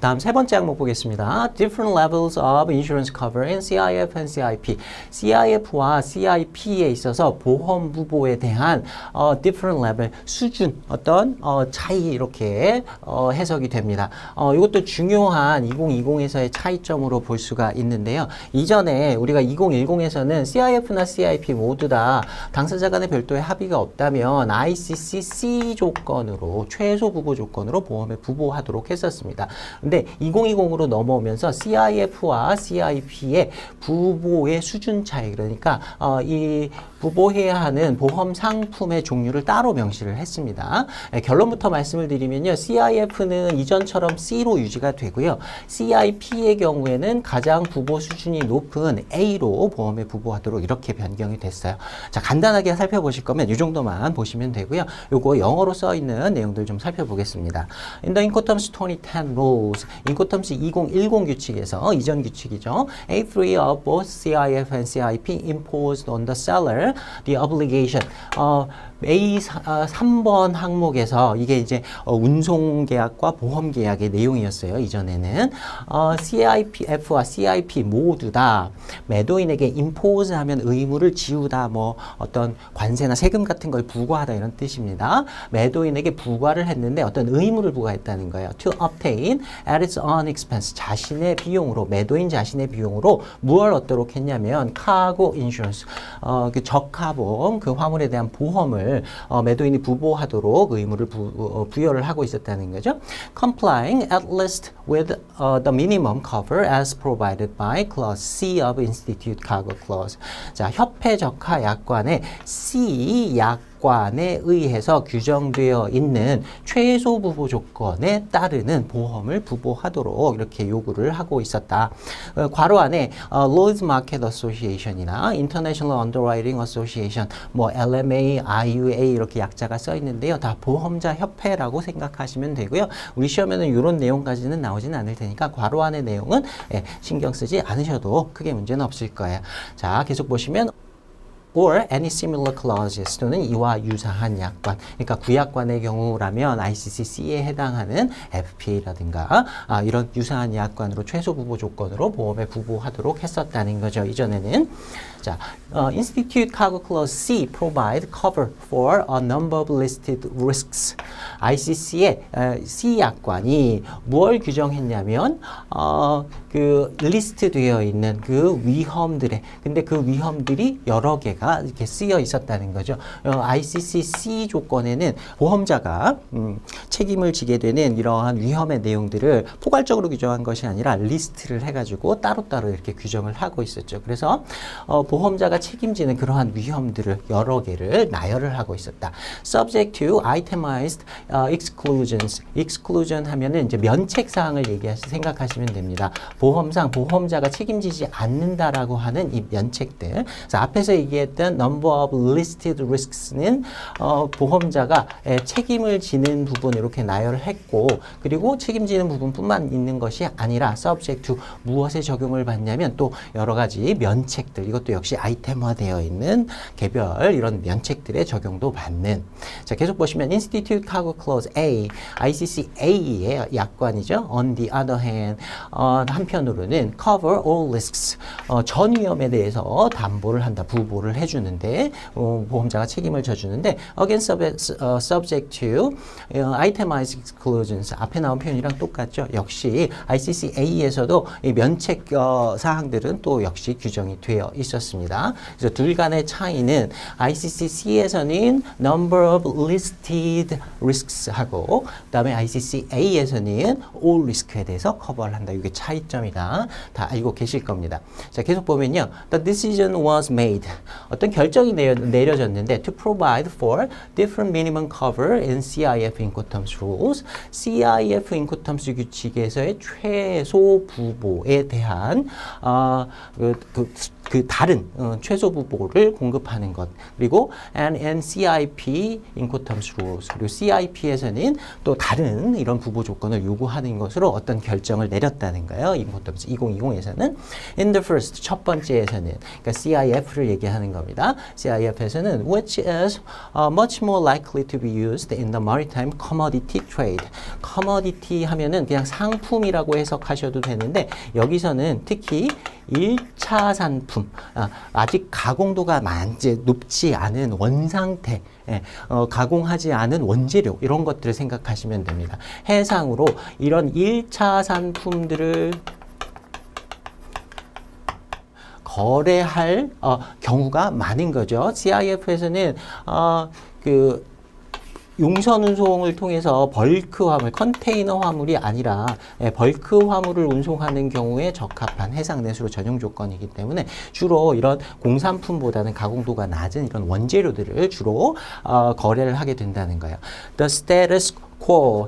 다음 세 번째 항목 보겠습니다. Different levels of insurance cover in CIF and CIP. CIF와 CIP에 있어서 보험 부보에 대한 different level, 수준, 어떤 차이 이렇게 해석이 됩니다. 이것도 중요한 2020에서의 차이점으로 볼 수가 있는데요. 이전에 우리가 2010에서는 CIF나 CIP 모두 다 당사자 간의 별도의 합의가 없다면 ICC 조건으로, 최소 부보 조건으로 보험에 부보하도록 했었습니다. 근데 2020으로 넘어오면서 CIF와 CIP의 부보의 수준 차이, 그러니까 이 부보해야 하는 보험 상품의 종류를 따로 명시를 했습니다. 결론부터 말씀을 드리면요. CIF는 이전처럼 C로 유지가 되고요. CIP의 경우에는 가장 부보 수준이 높은 A로 보험에 부보하도록 이렇게 변경이 됐어요. 자, 간단하게 살펴보실 거면 이 정도만 보시면 되고요. 요거 영어로 써 있는 내용들 좀 살펴보겠습니다. In the Incoterms 2010 rules, Incoterms 2010 규칙에서 이전 규칙이죠. A3 of both CIF and CIP imposed on the seller the obligation. A3번 항목에서 이게 이제 운송계약과 보험계약의 내용이었어요. 이전에는 CIPF와 CIP 모두 다 매도인에게 impose 하면 의무를 지우다, 뭐 어떤 관세나 세금 같은 걸 부과하다 이런 뜻입니다. 매도인에게 부과를 했는데 어떤 의무를 부과했다는 거예요. To obtain at its own expense, 자신의 비용으로, 매도인 자신의 비용으로 무엇을 얻도록 했냐면 카고 인슈런스, 그 적하보험, 그 화물에 대한 보험을 매도인이 부보하도록 의무를 부여를 하고 있었다는 거죠. Complying at least with the minimum cover as provided by Clause C of Institute Cargo Clause. 자, 협회 적하 약관의 C 약관에 의해서 규정되어 있는 최소 부보 조건에 따르는 보험을 부보하도록 이렇게 요구를 하고 있었다. 괄호 안에 Lloyd's Market Association이나 International Underwriting Association, 뭐 LMA, IUA 이렇게 약자가 써 있는데요. 다 보험자 협회라고 생각하시면 되고요. 우리 시험에는 이런 내용까지는 나오지는 않을 테니까 괄호 안의 내용은 신경 쓰지 않으셔도 크게 문제는 없을 거예요. 자, 계속 보시면 or any similar clauses, 또는 이와 유사한 약관, 그러니까 구약관의 경우라면 ICC에 해당하는 FPA라든가 이런 유사한 약관으로 최소 부보 조건으로 보험에 부보하도록 했었다는 거죠. 이전에는. 자, Institute Cargo Clause C provide cover for a number of listed risks. ICC의 C 약관이 뭘 규정했냐면 그 리스트 되어 있는 그 위험들의, 근데 그 위험들이 여러 개가 이렇게 쓰여 있었다는 거죠. ICC C 조건에는 보험자가 책임을 지게 되는 이러한 위험의 내용들을 포괄적으로 규정한 것이 아니라 리스트를 해가지고 따로따로 이렇게 규정을 하고 있었죠. 그래서 보험자가 책임지는 그러한 위험들을 여러 개를 나열을 하고 있었다. Subject to itemized exclusions. exclusion 하면은 이제 면책 사항을 생각하시면 됩니다. 보험상 보험자가 책임지지 않는다라고 하는 이 면책들. 그래서 앞에서 얘기했던 number of listed risks는 보험자가 책임을 지는 부분 이렇게 나열을 했고, 그리고 책임지는 부분뿐만 있는 것이 아니라 subject to 무엇에 적용을 받냐면 또 여러 가지 면책들, 이것도 역시 아이템화되어 있는 개별 이런 면책들의 적용도 받는. 자, 계속 보시면 Institute Cargo Clause A, ICCA의 약관이죠. On the other hand, 한편으로는 cover all risks, 전 위험에 대해서 담보를 한다, 부보를 해주는데 보험자가 책임을 져주는데 against subject to itemized exclusions, 앞에 나온 표현이랑 똑같죠. 역시 ICCA에서도 이 면책 사항들은 또 역시 규정이 되어 있었습니다. 그래서 둘 간의 차이는 ICC에서는 number of listed risks 하고, 그 다음에 ICCA에서는 all risk에 대해서 커버를 한다. 이게 차이점이다. 다 알고 계실 겁니다. 자, 계속 보면요. The decision was made. 어떤 결정이 내려졌는데 to provide for different minimum cover in CIF Incoterms rules. CIF Incoterms 규칙에서의 최소 부보에 대한 그 다른 최소 부보를 공급하는 것. 그리고 CIP Incoterms Rules. 그리고 CIP에서는 또 다른 이런 부보 조건을 요구하는 것으로 어떤 결정을 내렸다는 거예요. Incoterms 2020에서는 in the first 첫 번째에서는 그러니까 CIF를 얘기하는 겁니다. CIF에서는 which is much more likely to be used in the maritime commodity trade. commodity 하면은 그냥 상품이라고 해석하셔도 되는데 여기서는 특히 1차 상품, 아직 가공도가 높지 않은 원상태, 가공하지 않은 원재료 이런 것들을 생각하시면 됩니다. 해상으로 이런 1차 상품들을 거래할 경우가 많은 거죠. CIF에서는 용선 운송을 통해서 벌크 화물, 컨테이너 화물이 아니라 벌크 화물을 운송하는 경우에 적합한 해상 내수로 전용 조건이기 때문에 주로 이런 공산품보다는 가공도가 낮은 이런 원재료들을 주로 거래를 하게 된다는 거예요. The status quo,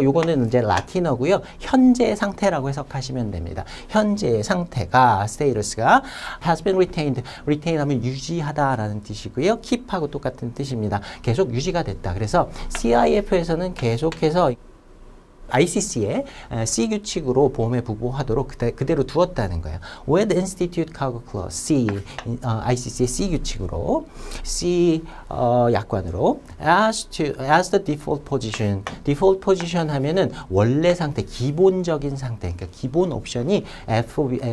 요거는 이제 라틴어고요. 현재 상태라고 해석하시면 됩니다. 현재의 상태가, status가 has been retained. retain 하면 유지하다라는 뜻이고요. keep하고 똑같은 뜻입니다. 계속 유지가 됐다. 그래서 CIF에서는 계속해서 ICC의 C 규칙으로 보험에 부보하도록 그대로 두었다는 거예요. With Institute Cargo Clause C, ICC의 C 규칙으로 C 약관으로 as the default position. default position 하면은 원래 상태, 기본적인 상태, 그러니까 기본 옵션이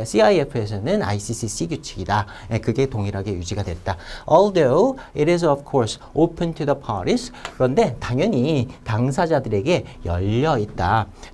CIF에서는 ICC C 규칙이다. 그게 동일하게 유지가 됐다. Although it is of course open to the parties. 그런데 당연히 당사자들에게 열려 있다.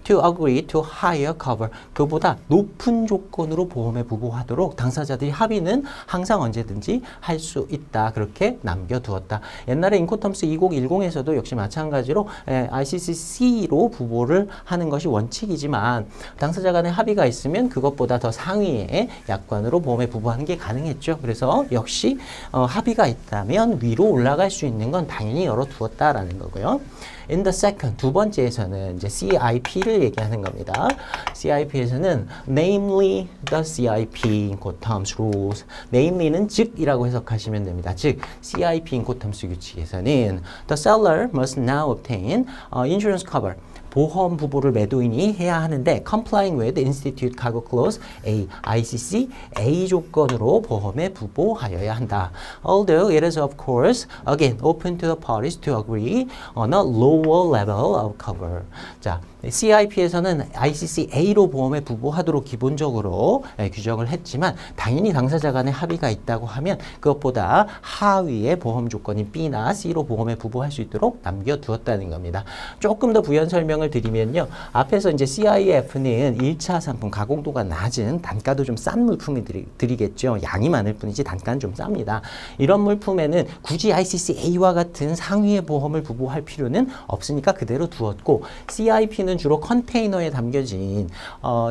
To agree to higher cover. 그보다 높은 조건으로 보험에 부보하도록 당사자들이 합의는 항상 언제든지 할 수 있다. 그렇게 남겨두었다. 옛날에 인코텀스 2010에서도 역시 마찬가지로 ICC-C로 부보를 하는 것이 원칙이지만 당사자 간의 합의가 있으면 그것보다 더 상위의 약관으로 보험에 부보하는 게 가능했죠. 그래서 역시 합의가 있다면 위로 올라갈 수 있는 건 당연히 열어두었다라는 거고요. In the second, 두 번째에서는 이제 CIP를 얘기하는 겁니다. CIP에서는 namely the CIP Incoterms Rules. namely는 즉이라고 해석하시면 됩니다. 즉, CIP Incoterms 규칙에서는 the seller must now obtain insurance cover. 보험 부보를 매도인이 해야 하는데 complying with Institute Cargo Clause A, ICC A 조건으로 보험에 부보하여야 한다. Although it is of course again open to the parties to agree on a lower level of cover. 자, CIP에서는 ICC A로 보험에 부보하도록 기본적으로 규정을 했지만 당연히 당사자 간의 합의가 있다고 하면 그것보다 하위의 보험 조건이 B나 C로 보험에 부보할 수 있도록 남겨두었다는 겁니다. 조금 더 부연 설명을 드리면요. 앞에서 이제 CIF는 1차 상품 가공도가 낮은 단가도 좀 싼 물품을 드리겠죠. 양이 많을 뿐이지 단가는 좀 쌉니다. 이런 물품에는 굳이 ICC A와 같은 상위의 보험을 부보할 필요는 없으니까 그대로 두었고 CIP는 주로 컨테이너에 담겨진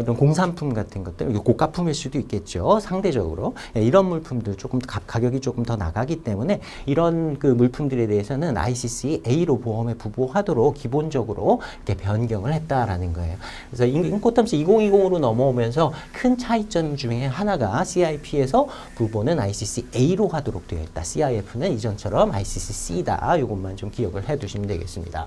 이런 공산품 같은 것들, 고가품일 수도 있겠죠. 상대적으로 이런 물품들 조금 가격이 조금 더 나가기 때문에 이런 그 물품들에 대해서는 ICC A로 보험에 부보하도록 기본적으로 이렇게 변경을 했다라는 거예요. 그래서 인코텀스 2020으로 넘어오면서 큰 차이점 중에 하나가 CIP에서 부보는 ICC A로 하도록 되어 있다. CIF는 이전처럼 ICC C다. 이것만 좀 기억을 해두시면 되겠습니다.